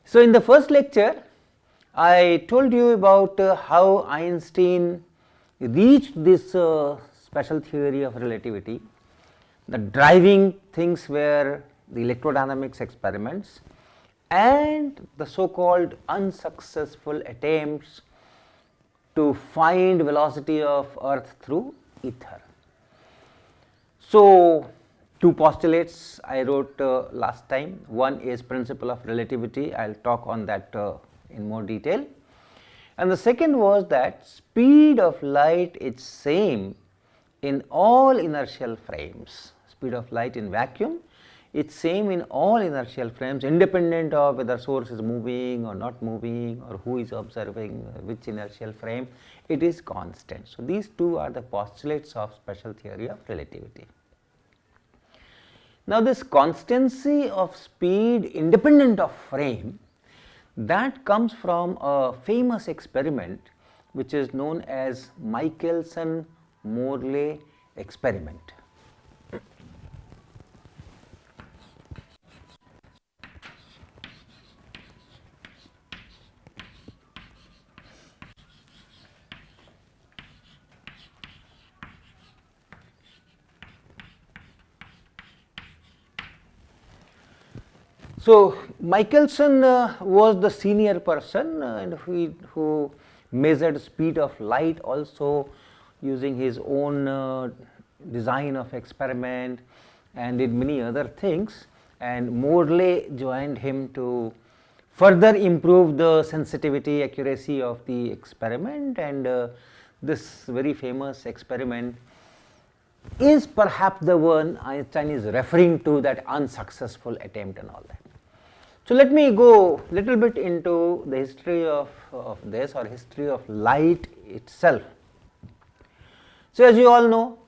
So, in the first lecture, I told you about how Einstein reached this special theory of relativity. The driving things were the electrodynamics experiments and the so called unsuccessful attempts to find velocity of earth through ether. So, two postulates I wrote last time. One is principle of relativity, I will talk on that in more detail. And the second was that speed of light is same in all inertial frames. Speed of light in vacuum, it's same in all inertial frames, independent of whether source is moving or not moving or who is observing which inertial frame, it is constant. So, these two are the postulates of special theory of relativity. Now, this constancy of speed independent of frame, that comes from a famous experiment which is known as Michelson-Morley experiment. So, Michelson was the senior person and who measured speed of light also using his own design of experiment and did many other things, and Morley joined him to further improve the sensitivity accuracy of the experiment, and this very famous experiment is perhaps the one Einstein is referring to, that unsuccessful attempt and all that. So, let me go little bit into the history of this, or history of light itself. So, as you all know,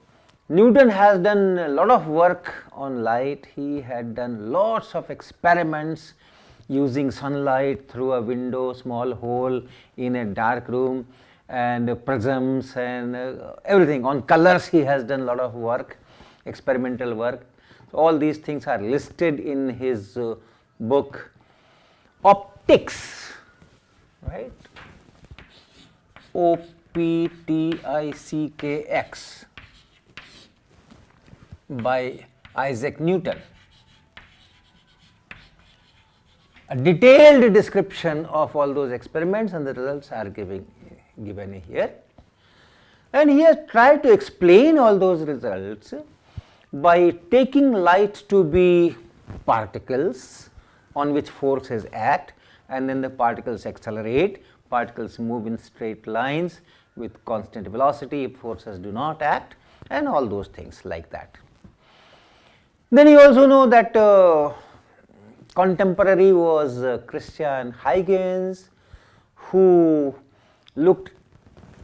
Newton has done a lot of work on light. He had done lots of experiments using sunlight through a window, small hole in a dark room, and prisms and everything. On colors he has done a lot of work, experimental work. So, all these things are listed in his book Optics, right, Optics by Isaac Newton. A detailed description of all those experiments and the results are given here, and he has tried to explain all those results by taking light to be particles on which forces act, and then the particles accelerate, particles move in straight lines with constant velocity if forces do not act, and all those things like that. Then you also know that contemporary was Christian Huygens, who looked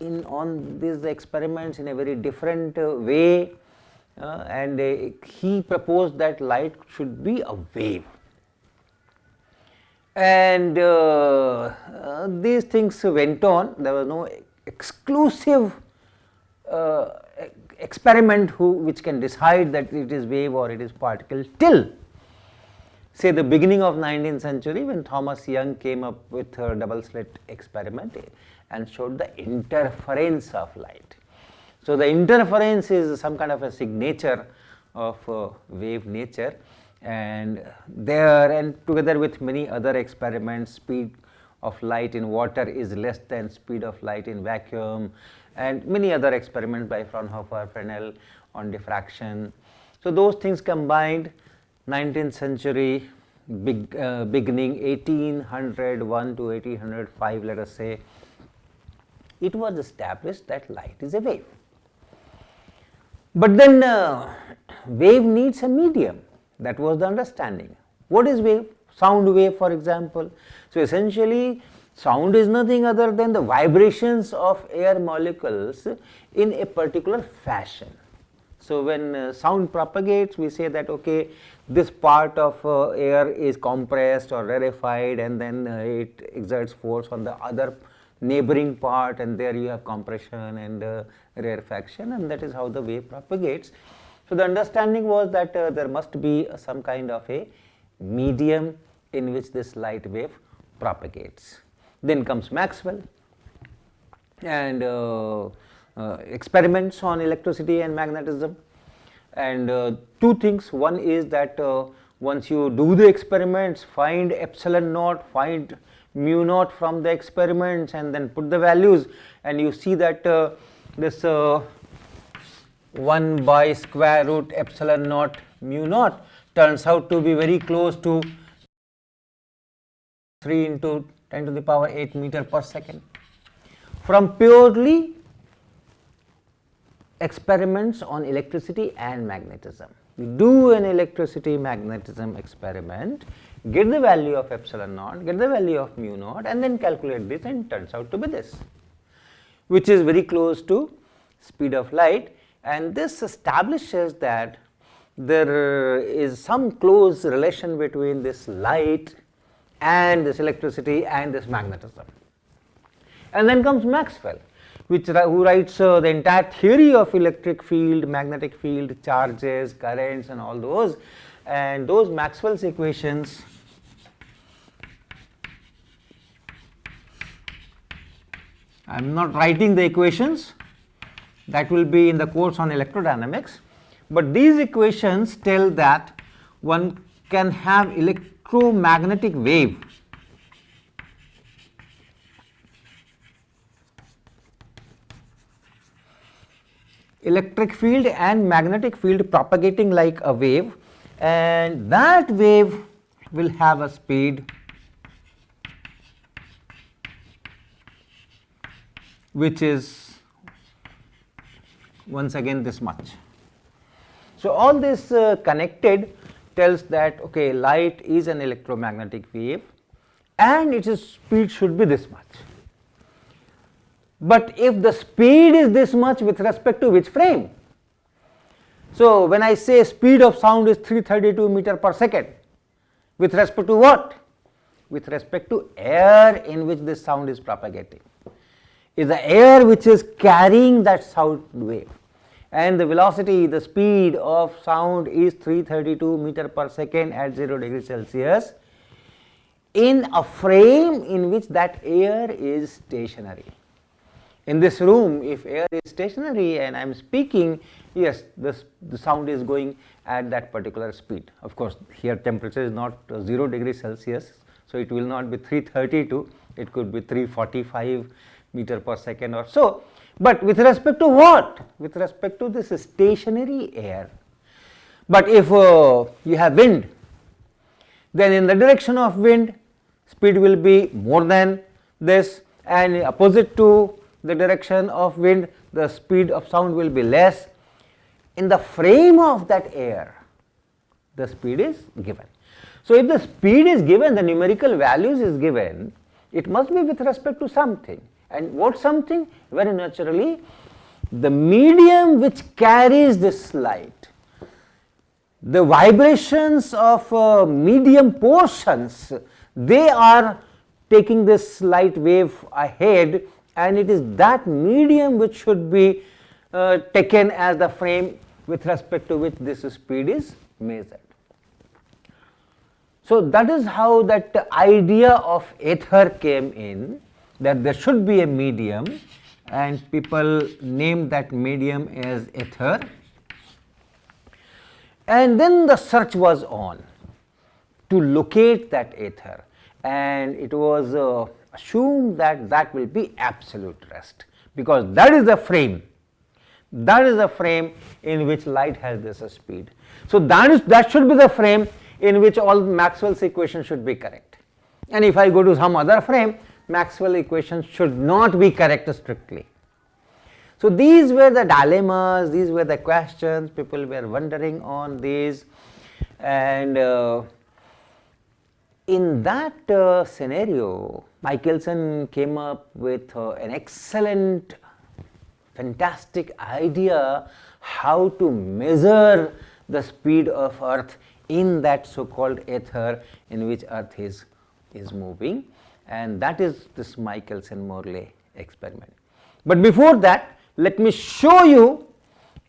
on these experiments in a very different way, and he proposed that light should be a wave. And these things went on. There was no exclusive experiment which can decide that it is wave or it is particle till say the beginning of 19th century, when Thomas Young came up with a double slit experiment and showed the interference of light. So, the interference is some kind of a signature of wave nature, and there, and together with many other experiments, speed of light in water is less than speed of light in vacuum, and many other experiments by Fraunhofer, Fresnel on diffraction. So, those things combined, 19th century beginning 1801 to 1805, let us say, it was established that light is a wave. But then wave needs a medium. That was the understanding. What is wave? Sound wave, for example. So, essentially sound is nothing other than the vibrations of air molecules in a particular fashion. So, when sound propagates, we say that okay, this part of air is compressed or rarefied, and then it exerts force on the other neighboring part, and there you have compression and rarefaction, and that is how the wave propagates. So, the understanding was that there must be some kind of a medium in which this light wave propagates. Then comes Maxwell and experiments on electricity and magnetism. And two things, one is that once you do the experiments, find epsilon naught, find mu naught from the experiments, and then put the values, and you see that this 1 by square root epsilon naught mu naught turns out to be very close to 3 into 10 to the power 8 meter per second. From purely experiments on electricity and magnetism. You do an electricity magnetism experiment, get the value of epsilon naught, get the value of mu naught, and then calculate this, and it turns out to be this, which is very close to speed of light. And this establishes that there is some close relation between this light and this electricity and this magnetism. And then comes Maxwell, who writes the entire theory of electric field, magnetic field, charges, currents, and all those. And those Maxwell's equations I am not writing the equations, that will be in the course on electrodynamics, but these equations tell that one can have electromagnetic wave electric field and magnetic field propagating like a wave, and that wave will have a speed which is once again this much. So all this connected tells that okay, light is an electromagnetic wave and its speed should be this much. But if the speed is this much, with respect to which frame? So when I say speed of sound is 332 meter per second, with respect to what? With respect to air in which this sound is propagating. Is the air which is carrying that sound wave, and the velocity, the speed of sound is 332 meter per second at 0 degree Celsius in a frame in which that air is stationary. In this room, if air is stationary and I am speaking, yes, the sound is going at that particular speed. Of course, here temperature is not 0 degree Celsius, so it will not be 332, it could be 345 meter per second or so. But with respect to what? With respect to this stationary air. But if you have wind, then in the direction of wind, speed will be more than this, and opposite to the direction of wind, the speed of sound will be less. In the frame of that air, the speed is given. So if the speed is given, the numerical values is given, it must be with respect to something. And what something? Very naturally, the medium which carries this light, the vibrations of medium portions, they are taking this light wave ahead, and it is that medium which should be taken as the frame with respect to which this speed is measured. So that is how that idea of ether came in, that there should be a medium, and people named that medium as ether. And then the search was on to locate that ether, and it was assumed that that will be absolute rest, because that is the frame, in which light has this speed. So that should be the frame in which all Maxwell's equations should be correct. And if I go to some other frame, Maxwell equations should not be correct strictly. So these were the dilemmas, these were the questions, people were wondering on these, and in that scenario, Michelson came up with an excellent, fantastic idea how to measure the speed of Earth in that so-called ether in which Earth is moving, and that is this Michelson-Morley experiment. But before that, let me show you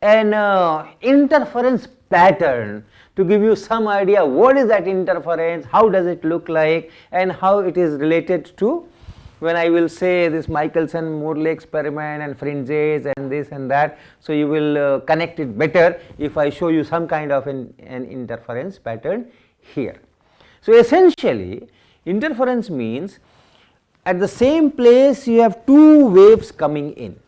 an interference pattern to give you some idea what is that interference, how does it look like, and how it is related to when I will say this Michelson-Morley experiment and fringes and this and that. So, you will connect it better if I show you some kind of an interference pattern here. So, essentially interference means at the same place you have two waves coming in,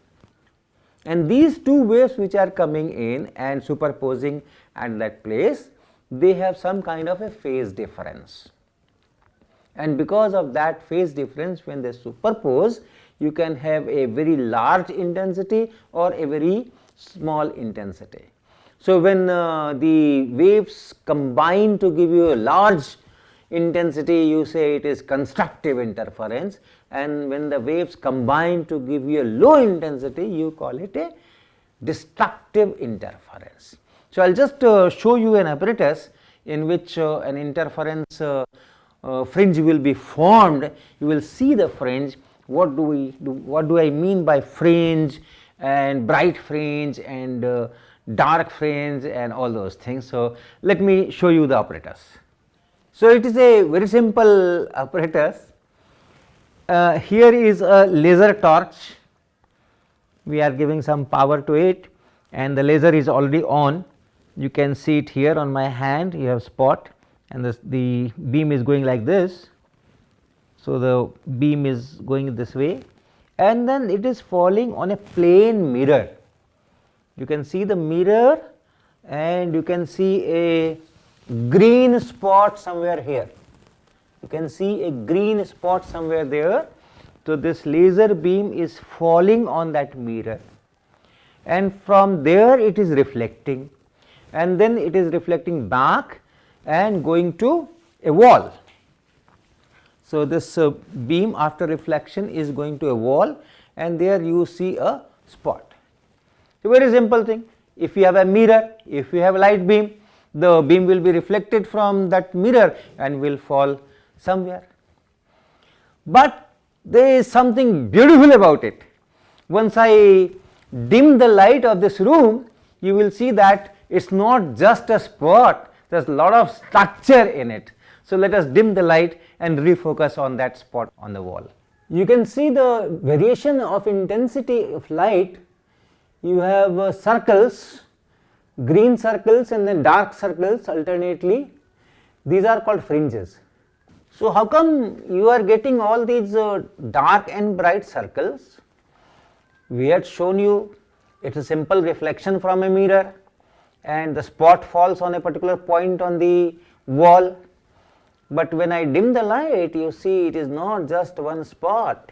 and these two waves which are coming in and superposing at that place, they have some kind of a phase difference, and because of that phase difference, when they superpose, you can have a very large intensity or a very small intensity. So, when the waves combine to give you a large intensity, you say it is constructive interference, and when the waves combine to give you a low intensity, you call it a destructive interference. So, I will just show you an apparatus in which an interference fringe will be formed. You will see the fringe. What do I mean by fringe and bright fringe and dark fringe and all those things. So, let me show you the apparatus. So, it is a very simple apparatus. Here is a laser torch. We are giving some power to it, and the laser is already on. You can see it here on my hand. You have spot, and the beam is going like this. So, the beam is going this way, and then it is falling on a plane mirror. You can see the mirror, and you can see a green spot somewhere here. You can see a green spot somewhere there. So, this laser beam is falling on that mirror, and from there it is reflecting, and then it is reflecting back and going to a wall. So, this beam after reflection is going to a wall, and there you see a spot. A very simple thing. If you have a mirror, if you have a light beam, the beam will be reflected from that mirror and will fall somewhere. But there is something beautiful about it. Once I dim the light of this room, you will see that it is not just a spot, there is a lot of structure in it. So, let us dim the light and refocus on that spot on the wall. You can see the variation of intensity of light. You have circles, green circles and then dark circles alternately. These are called fringes. So, how come you are getting all these dark and bright circles? We had shown you it is a simple reflection from a mirror, and the spot falls on a particular point on the wall. But when I dim the light, you see it is not just one spot,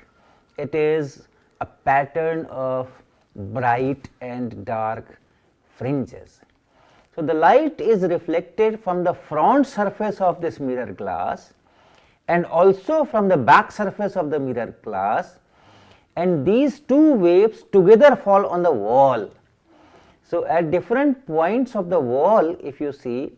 it is a pattern of bright and dark fringes. So, the light is reflected from the front surface of this mirror glass and also from the back surface of the mirror glass, and these two waves together fall on the wall. So, at different points of the wall, if you see,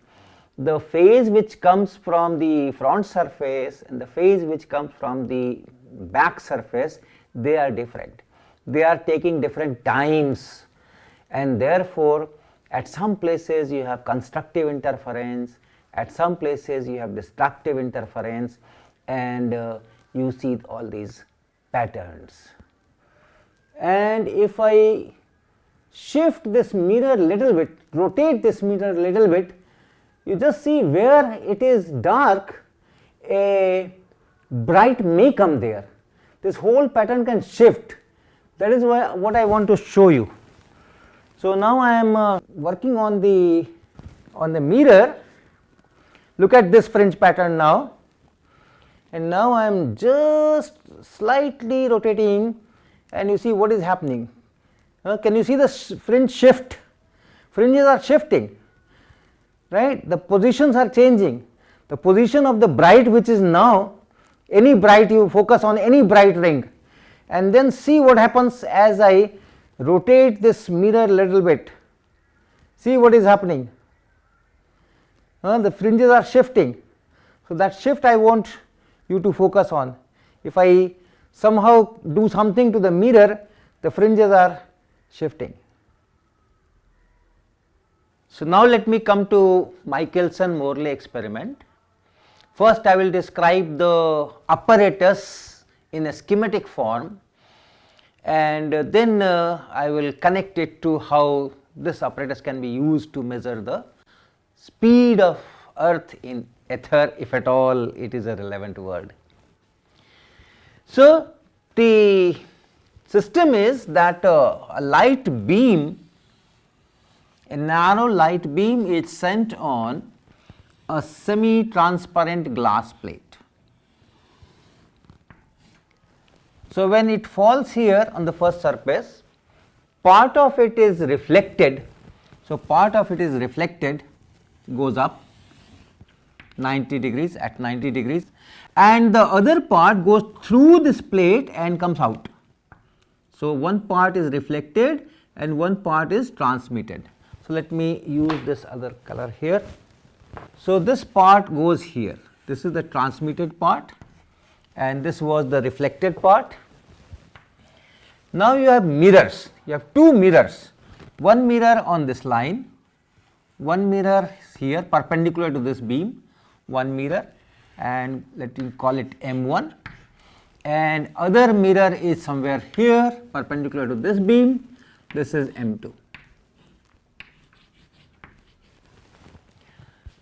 the phase which comes from the front surface and the phase which comes from the back surface, they are different. They are taking different times, and therefore, at some places you have constructive interference, at some places you have destructive interference, and you see all these patterns. And if I shift this mirror little bit, rotate this mirror little bit, you just see where it is dark, a bright may come there. This whole pattern can shift. That is what I want to show you. So, now I am working on the mirror. Look at this fringe pattern now, and now I am just slightly rotating, and you see what is happening. Can you see the fringe shift? Fringes are shifting, right? The positions are changing. The position of the bright, which is now any bright, you focus on any bright ring, and then see what happens as I rotate this mirror little bit. See what is happening. The fringes are shifting. So, that shift I want you to focus on. If I somehow do something to the mirror, the fringes are shifting. So now let me come to Michelson-Morley experiment. First I will describe the apparatus in a schematic form, and then I will connect it to how this apparatus can be used to measure the speed of earth in ether, if at all it is a relevant word. So the system is that a light beam, a narrow light beam is sent on a semi-transparent glass plate. So when it falls here on the first surface, part of it is reflected. So part of it is reflected, goes up 90 degrees at 90 degrees, and the other part goes through this plate and comes out. So one part is reflected and one part is transmitted. So let me use this other color here. So this part goes here, this is the transmitted part and this was the reflected part. Now you have mirrors, you have two mirrors, one mirror on this line, one mirror here perpendicular to this beam, one mirror, and let me call it M1, and other mirror is somewhere here perpendicular to this beam, this is M2.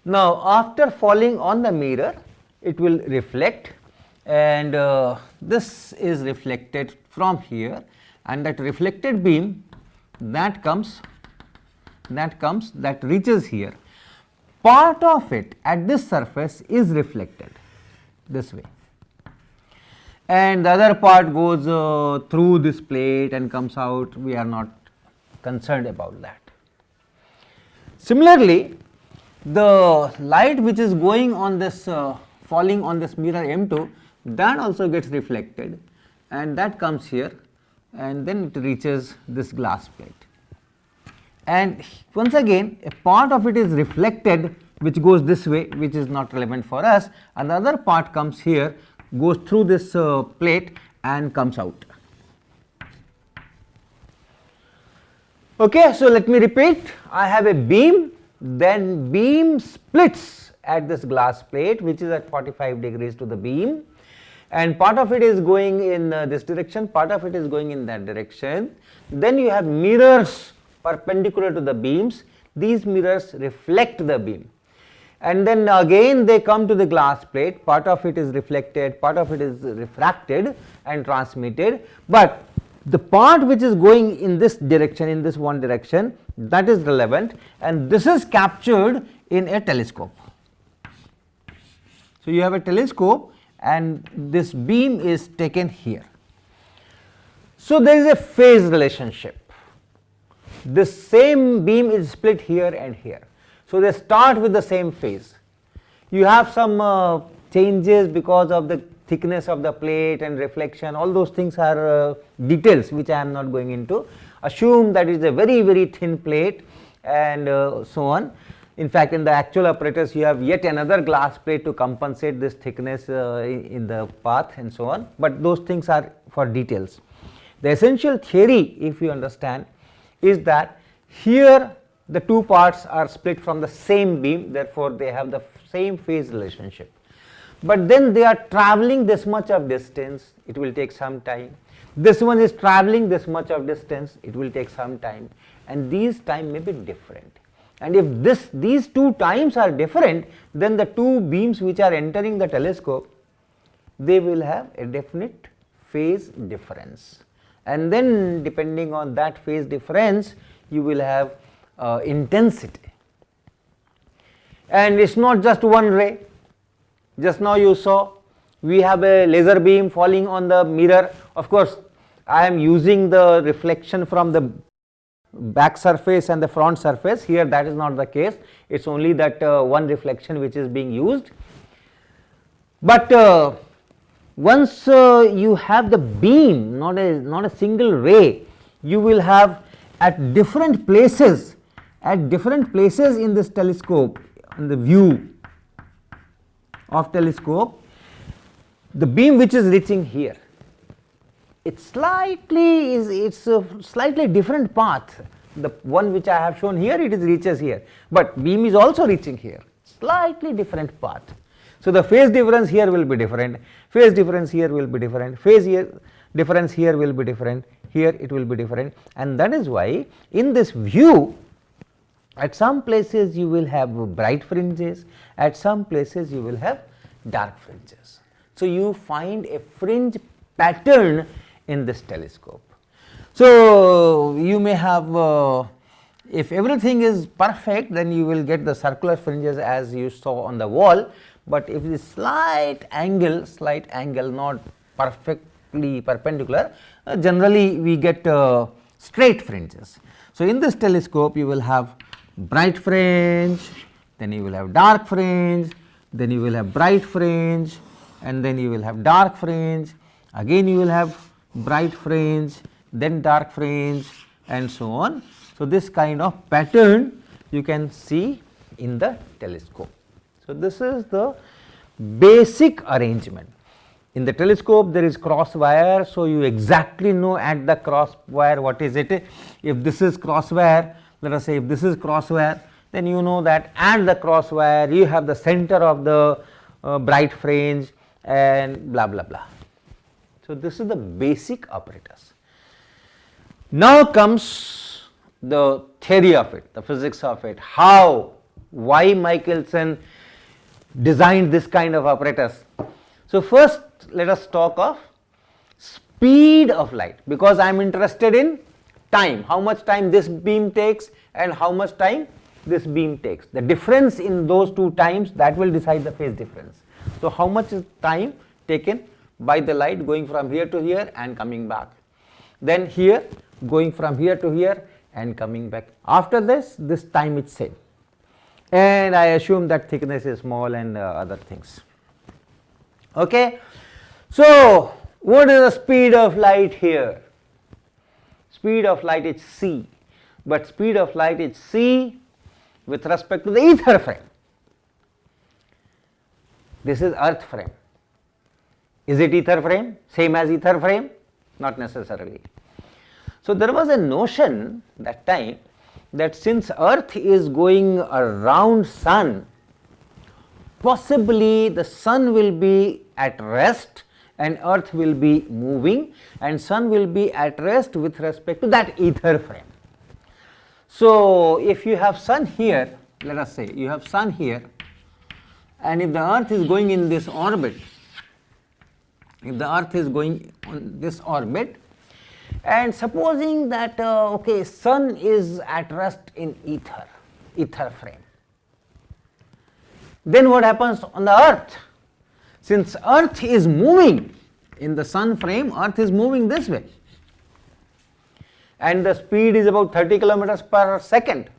Now after falling on the mirror it will reflect, and this is reflected from here, and that reflected beam that reaches here, part of it at this surface is reflected this way, and the other part goes through this plate and comes out. We are not concerned about that. Similarly, the light which is going on this falling on this mirror M2, that also gets reflected and that comes here and then it reaches this glass plate, and once again a part of it is reflected which goes this way, which is not relevant for us, and the other part comes here, goes through this plate and comes out. Okay, so let me repeat. I have a beam, then beam splits at this glass plate which is at 45 degrees to the beam, and part of it is going in this direction, part of it is going in that direction. Then you have mirrors perpendicular to the beams, these mirrors reflect the beam, and then again they come to the glass plate, part of it is reflected, part of it is refracted and transmitted, but the part which is going in this direction, in this one direction, that is relevant, and this is captured in a telescope. So you have a telescope and this beam is taken here. So there is a phase relationship. This same beam is split here and here. So they start with the same phase. You have some changes because of the thickness of the plate and reflection, all those things are details which I am not going into. Assume that it is a very, very thin plate and so on. In fact, in the actual apparatus you have yet another glass plate to compensate this thickness in the path and so on, but those things are for details. The essential theory, if you understand, is that here the two parts are split from the same beam, therefore they have the same phase relationship. But then they are travelling this much of distance, it will take some time. This one is travelling this much of distance, it will take some time, and these time may be different. And if these two times are different, then the two beams which are entering the telescope, they will have a definite phase difference, and then depending on that phase difference you will have intensity. And it is not just one ray. Just now you saw we have a laser beam falling on the mirror. Of course I am using the reflection from the back surface and the front surface. Here that is not the case, it is only that one reflection which is being used. But once you have the beam, not a single ray, you will have at different places in this telescope, in the view of telescope, the beam which is reaching here, it's a slightly different path the one which I have shown here, it is reaches here, but beam is also reaching here, slightly different path. So the phase difference here will be different, phase difference here will be different, phase difference here will be different, here it will be different, and that is why in this view at some places you will have bright fringes, at some places you will have dark fringes. So you find a fringe pattern in this telescope. So you may have, if everything is perfect, then you will get the circular fringes as you saw on the wall, but if it is slight angle, not perfectly perpendicular, generally we get straight fringes. So in this telescope you will have bright fringe, then you will have dark fringe, then you will have bright fringe, and then you will have dark fringe, again you will have bright fringe, then dark fringe, and so on. So this kind of pattern you can see in the telescope. So this is the basic arrangement. In the telescope there is cross wire, so you exactly know at the cross wire what is it. If this is cross wire, let us say if this is cross wire, then you know that at the cross wire you have the center of the bright fringe and blah blah blah. So this is the basic apparatus. Now comes the theory of it, the physics of it, why Michelson designed this kind of apparatus. So first let us talk of speed of light, because I am interested in time, how much time this beam takes and how much time this beam takes. The difference in those two times, that will decide the phase difference. So how much is time taken by the light going from here to here and coming back, then here going from here to here and coming back. After this time is same, and I assume that thickness is small and other things. Okay. So what is the speed of light here? Speed of light is c, but speed of light is c with respect to the ether frame. This is earth frame. Is it ether frame? Same as ether frame? Not necessarily. So there was a notion that time that since earth is going around sun, possibly the sun will be at rest and earth will be moving, and sun will be at rest with respect to that ether frame. So if you have sun here, let us say you have sun here, and if the earth is going in this orbit, if the earth is going on this orbit, and supposing that okay, sun is at rest in ether frame, then what happens on the earth? Since earth is moving in the sun frame, earth is moving this way, and the speed is about 30 kilometers per second.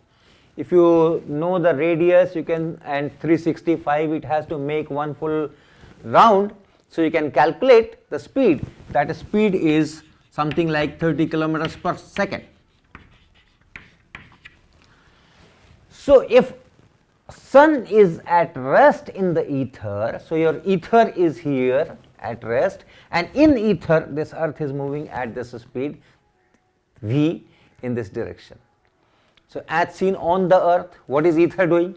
If you know the radius, you can, and 365 it has to make one full round, so you can calculate the speed. That speed is something like 30 kilometers per second. So if sun is at rest in the ether, so your ether is here at rest, and in ether this earth is moving at this speed v in this direction. So as seen on the earth, what is ether doing?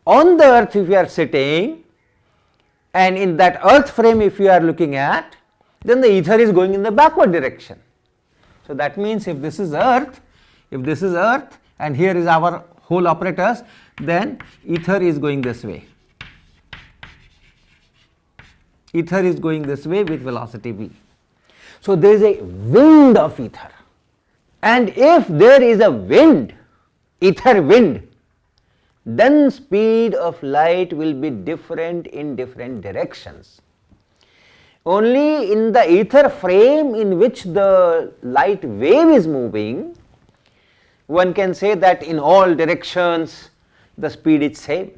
On the earth if you are sitting, and in that earth frame if you are looking at, then the ether is going in the backward direction. So that means if this is earth, and here is our whole apparatus, then ether is going this way. Ether is going this way with velocity v. So there is a wind of ether, and if there is a wind, ether wind, then speed of light will be different in different directions. Only in the ether frame in which the light wave is moving, one can say that in all directions the speed is same.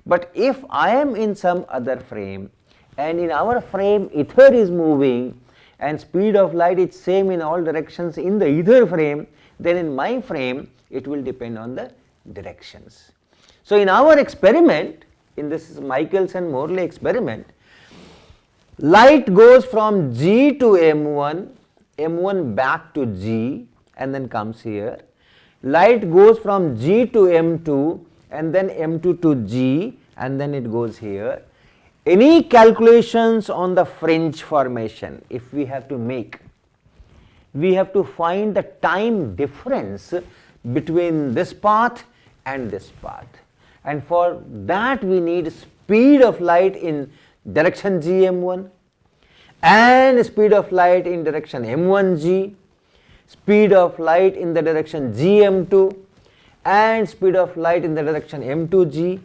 But if I am in some other frame, and in our frame ether is moving and speed of light is same in all directions in the ether frame, then in my frame it will depend on the directions. So in our experiment, in this Michelson-Morley experiment, light goes from G to M1 back to G, and then comes here. Light goes from G to M2 and then M2 to G and then it goes here. Any calculations on the fringe formation, if we have to make, we have to find the time difference between this path and this path, and for that we need speed of light in direction GM1 and speed of light in direction M1G, speed of light in the direction GM2 and speed of light in the direction M2G,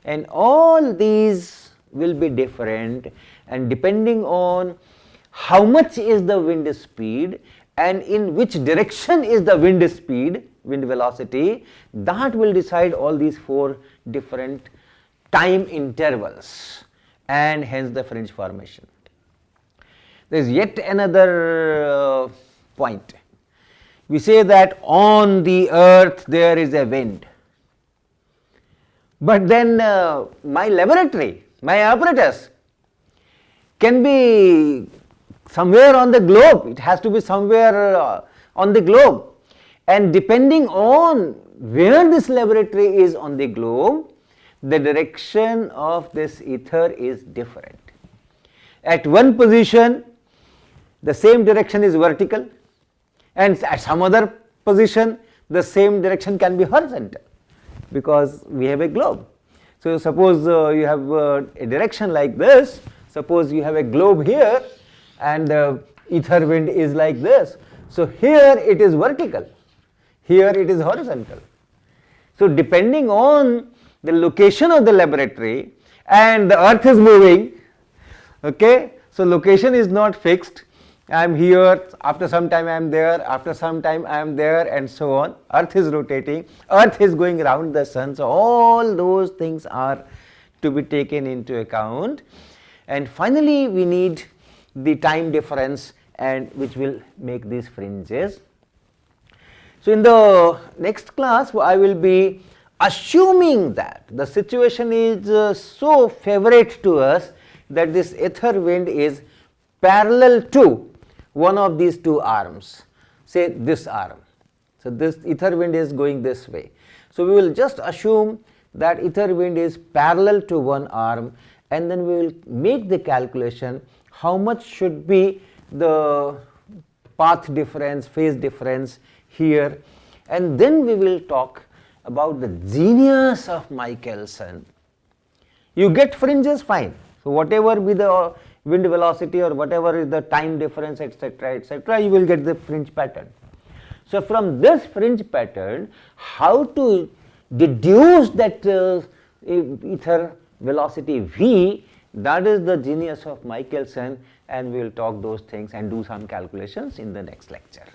and all these will be different, and depending on how much is the wind speed and in which direction is the wind speed, wind velocity, that will decide all these 4 different time intervals and hence the fringe formation. There is yet another point. We say that on the earth there is a wind, but then my laboratory, my apparatus can be somewhere on the globe, it has to be somewhere on the globe, and depending on where this laboratory is on the globe, the direction of this ether is different. At one position the same direction is vertical, and at some other position the same direction can be horizontal, because we have a globe. So suppose you have a direction like this, suppose you have a globe here and the ether wind is like this. So here it is vertical, here it is horizontal. So depending on the location of the laboratory, and the earth is moving, okay, so location is not fixed. I am here, after some time I am there, after some time I am there, and so on. Earth is rotating, earth is going around the sun, so all those things are to be taken into account. And finally we need the time difference, and which will make these fringes. So in the next class I will be assuming that the situation is so favorable to us that this ether wind is parallel to one of these 2 arms, say this arm. So this ether wind is going this way. So we will just assume that ether wind is parallel to one arm, and then we will make the calculation how much should be the path difference, phase difference here, and then we will talk about the genius of Michelson. You get fringes, fine. So whatever be the wind velocity or whatever is the time difference, etc., you will get the fringe pattern. So from this fringe pattern, how to deduce that ether velocity v, that is the genius of Michelson, and we will talk those things and do some calculations in the next lecture.